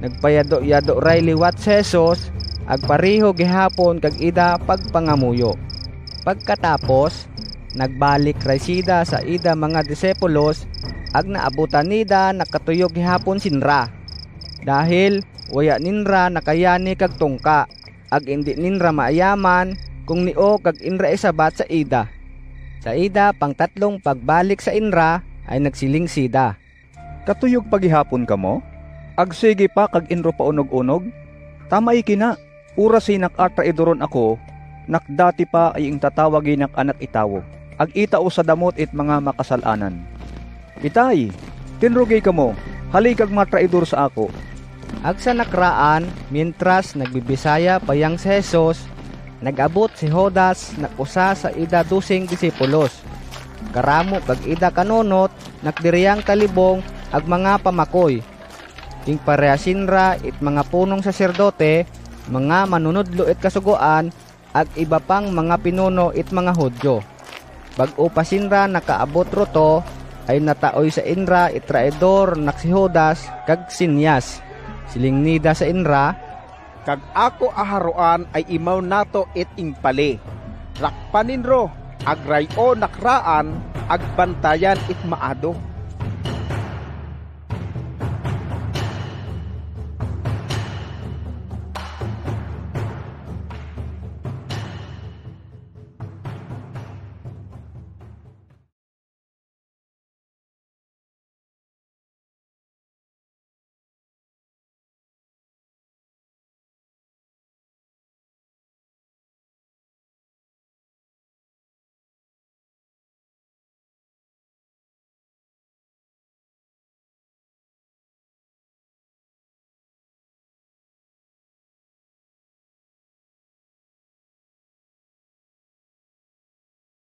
Nagpayado-yado ray liwat si Jesus, agpariho gihapon kag ida pagpangamuyo. Pagkatapos, nagbalik ray sida sa ida mga disipulos, ag naabutan nida nakatuyog gihapon sinra. Dahil waya ninra nakayani kag tungka, ag indi ninra maayaman kung nio kag inra isabat sa ida. Sa ida pang tatlong pagbalik sa inra ay nagsiling sida. Katuyog pagihapon ka mo? Agsige pa kag inro pa unog-unog? Tamay kina, urasi nakatraidoron ako, nakdati pa ay ing tatawagin ng anak itawo. Ag itao sa damot it mga makasalanan. Itay, tinrugay ka mo, hali kag matraidor sa ako. Ag sa nakraan, mientras nagbibisaya payang si Jesus, nag-abot si Judas na usa sa ida 12 disipulos. Karamo kag ida kanunot, nakdiriyang kalibong ag mga pamakoy. Ing parehasinra it mga punong saserdote, mga manunudlo it kasugoan, ag iba pang mga pinuno it mga Hudyo. Bag-o pa sinra nakaabot roto, ay nataoy sa inra it traidor nak si Judas kag Sinyas. Siling nida sa inra, kag ako aharuan ay imaw nato it ingpali. Rakpaninro, agrayo nakraan, agbantayan it maado.